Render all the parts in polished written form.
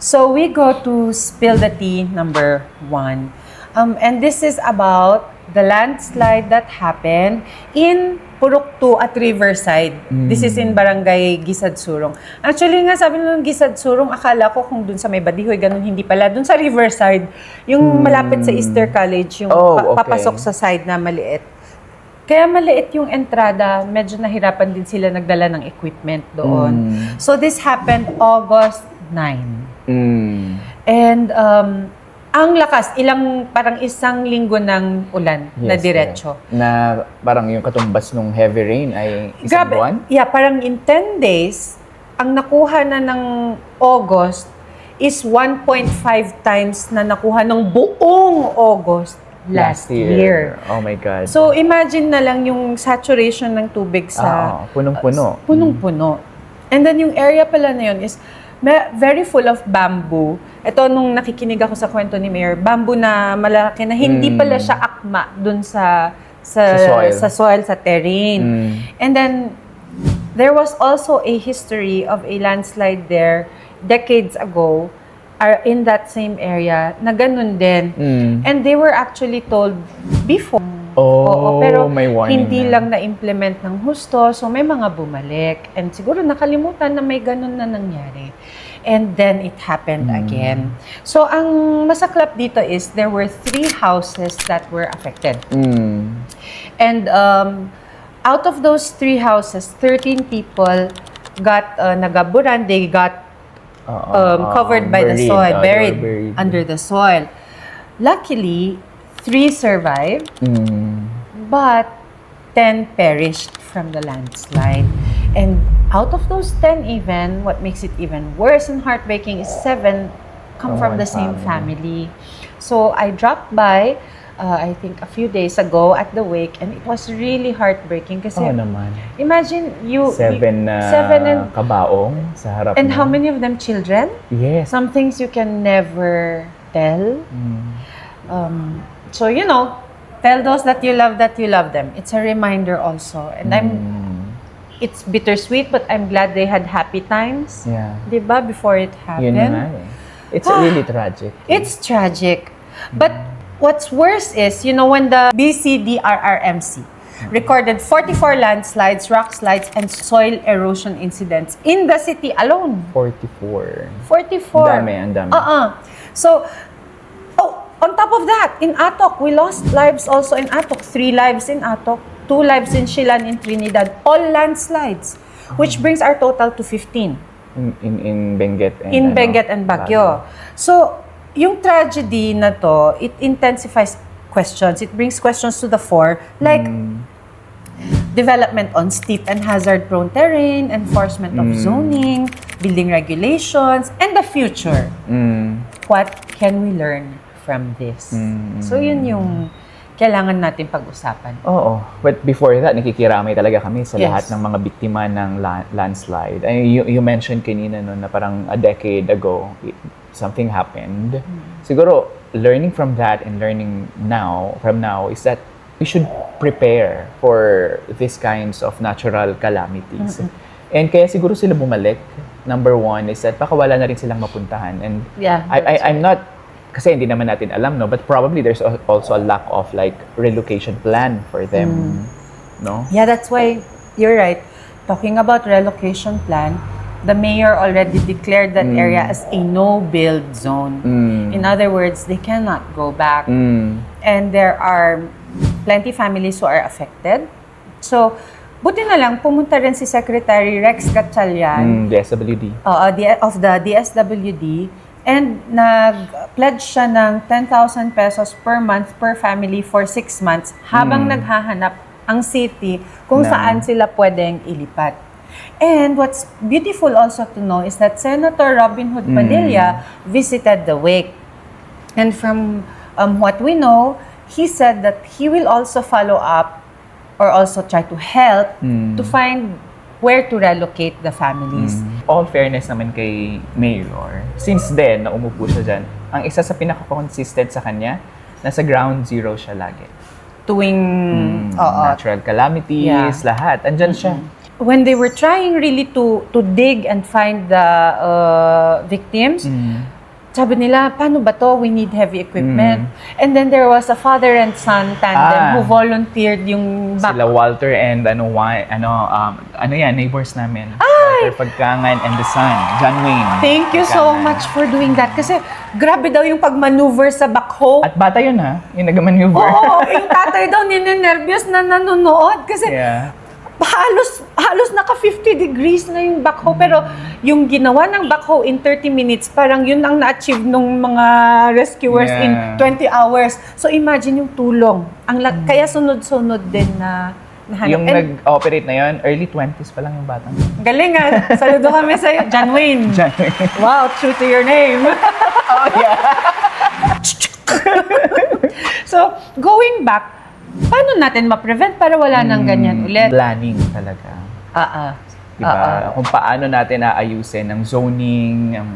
So we go to spill the tea number 1. And this is about the landslide that happened in Purok 2 at Riverside. This is in Barangay Gisadsurong. Actually nga, sabi nung Gisadsurong, akala ko kung dun sa may Badihoy, ganun, hindi pala. Dun sa Riverside, yung malapit sa Easter College, yung papasok sa side na maliit. Kaya maliit yung entrada, medyo nahirapan din sila nagdala ng equipment doon. So this happened August 9. And ang lakas, parang isang linggo ng ulan na diretso. Na parang yung katumbas ng heavy rain ay isang buwan? Yeah, parang in 10 days, ang nakuha na ng August is 1.5 times na nakuha ng buong August last year. Oh my God. So imagine na lang yung saturation ng tubig sa... punong-puno. Punong-puno. And then yung area pala na yun is very full of bamboo. Ito, nung nakikinig ako sa kwento ni Mayor, bamboo na malaki na hindi pala siya akma dun sa soil, sa terrain. And then, there was also a history of a landslide there decades ago in that same area na ganun din. And they were actually told before. Pero may warning hindi lang na-implement ng husto, so may mga bumalik. And siguro nakalimutan na may ganun na nangyari. And then it happened again. So ang masaklap dito is there were 3 houses that were affected. And out of those 3 houses, 13 people got nagaburan. They got covered by the soil, buried under the soil. Luckily, 3 survived, but 10 perished from the landslide. And out of those 10 even, what makes it even worse and heartbreaking is 7 come from the same family. So I dropped by, I think a few days ago at the wake, and it was really heartbreaking kasi imagine you 7 and kabaong sa harap and mo. how many of them children? Yes. Some things you can never tell. So tell those that you love them. It's a reminder also, and it's bittersweet, but I'm glad they had happy times. Yeah. Diba? Before it happened. Yun na eh. It's really tragic. It's tragic. But what's worse is, when the BCDRRMC recorded 44 landslides, rock slides, and soil erosion incidents in the city alone. 44. 44. Ang dami. So, on top of that, in Atok, we lost lives also in Atok. 3 lives in Atok, 2 lives in Shilan, in Trinidad, all landslides, which brings our total to 15. In Benguet and in Benguet and Baguio. So, yung tragedy na to, it intensifies questions. It brings questions to the fore, like development on steep and hazard-prone terrain, enforcement of zoning, building regulations, and the future. What can we learn from this? So, yun yung kailangan natin pag-usapan. Oo. But before that, nakikiramay talaga kami sa lahat ng mga biktima ng landslide. You mentioned kanina na parang a decade ago, something happened. Siguro, learning from that and learning from now is that we should prepare for these kinds of natural calamities. And kaya siguro sila bumalik. Number 1 is that baka wala na rin silang mapuntahan. And I'm not, kasi hindi naman natin alam, no? But probably there's also a lack of relocation plan for them, no? Yeah, that's why you're right. Talking about relocation plan, the mayor already declared that area as a no-build zone. In other words, they cannot go back. And there are plenty families who are affected. So, buti na lang, pumunta rin si Secretary Rex Gatchalian DSWD. Of the DSWD. And nag-pledge siya ng 10,000 pesos per month per family for 6 months habang naghahanap ang city kung saan sila pwedeng ilipat. And what's beautiful also to know is that Senator Robin Hood Padilla visited the wake. And from what we know, he said that he will also follow up or also try to help to find where to relocate the families. All fairness naman kay Mayor, since then, na umupo siya dyan, ang isa sa pinaka-consistent sa kanya, nasa ground zero siya lagi. Tuwing natural calamities, lahat. Andyan siya. when they were trying really to dig and find the victims, sabi nila, paano ba to? We need heavy equipment. And then there was a father and son tandem who volunteered yung Sila Walter and neighbors namin. Walter Pagkangan and the son, John Wayne. Thank you so Pagkangan. much for doing that. Kasi grabe daw yung pag-maneuver sa backhoe. At bata yun ha, yung nag-maneuver. Oo, yung tatay daw ninenervyos na nanonood. Kasi Yeah. halos naka 50 degrees na yung backhoe. Pero yung ginawa ng backhoe in 30 minutes, parang yun ang na-achieve nung mga rescuers in 20 hours. So imagine yung tulong. Kaya sunod-sunod din na nahanap. Yung nag-operate na yun, early 20s pa lang yung bata. Galing ah. Saludo kami sa'yo. John Wayne. John Wayne. Wow, true to your name. Oh, yeah. So, going back, paano natin ma-prevent para wala nang ganyan ulit? Planning talaga. Diba? Kung paano natin aayusin ang zoning, ang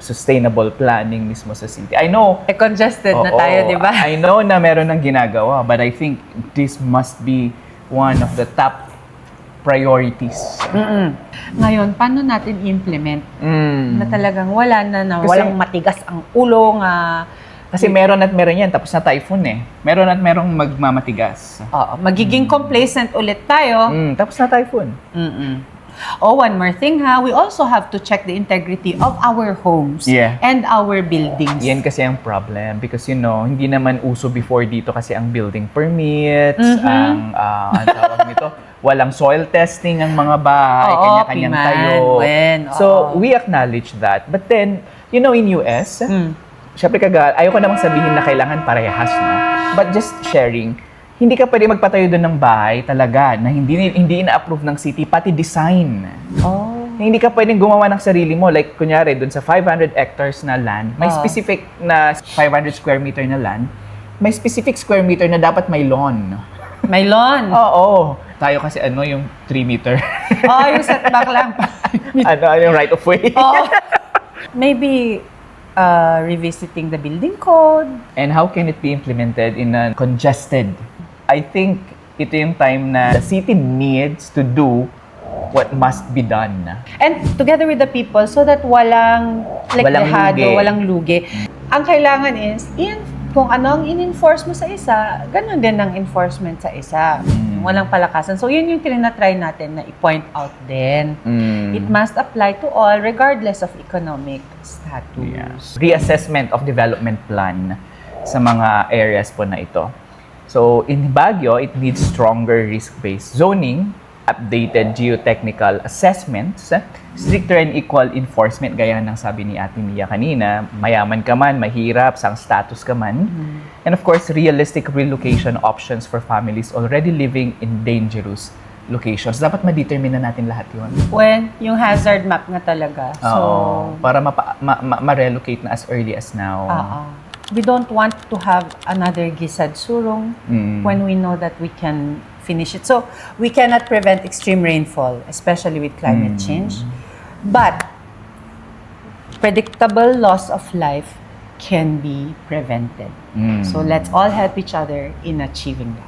sustainable planning mismo sa city. I know, Congested na tayo, di ba? I know na meron ng ginagawa, but I think this must be one of the top priorities. Ngayon, paano natin i-implement na talagang walang matigas ang ulo nga. Kasi meron yan, tapos na typhoon eh. Meron magmamatigas. Magiging complacent ulit tayo. Tapos na typhoon. Oh, one more thing ha, we also have to check the integrity of our homes and our buildings. Yan kasi ang problem because hindi naman uso before dito kasi ang building permits, ang tawag nito, walang soil testing ang mga bahay, kanya-kanyang tayo. So, we acknowledge that. But then, in US, syempre ayaw ko namang sabihin na kailangan parehas, no? But just sharing, hindi ka pwede magpatayo doon ng bahay talaga na hindi ina-approve ng city, pati design. Hindi ka pwedeng gumawa ng sarili mo. Like, kunyari, doon sa 500 hectares na land, may specific na 500 square meter na land, may specific square meter na dapat may lawn. May lawn? Oo. Tayo kasi yung 3 meter. Yung setback lang. Yung right of way. Maybe revisiting the building code. And how can it be implemented in a congested? I think ito yung time na the city needs to do what must be done. And together with the people so that walang lugi. Ang kailangan is, kung ano ang in-enforce mo sa isa, ganun din ang enforcement sa isa. Walang palakasan. So, yun yung tinatry natin na i-point out din. It must apply to all regardless of economic status. Reassessment of development plan sa mga areas po na ito. So, in Baguio, it needs stronger risk-based zoning, updated geotechnical assessments, stricter and equal enforcement, gaya ng sabi ni Ate Mia kanina, mayaman ka man, mahirap, sang status ka man. And of course, realistic relocation options for families already living in dangerous locations. Dapat ma-determine na natin lahat yun. Yung hazard map nga talaga. Para ma-relocate na as early as now. We don't want to have another Gisad Surong when we know that we can finish it. So, we cannot prevent extreme rainfall, especially with climate change. But, predictable loss of life can be prevented. So, let's all help each other in achieving that.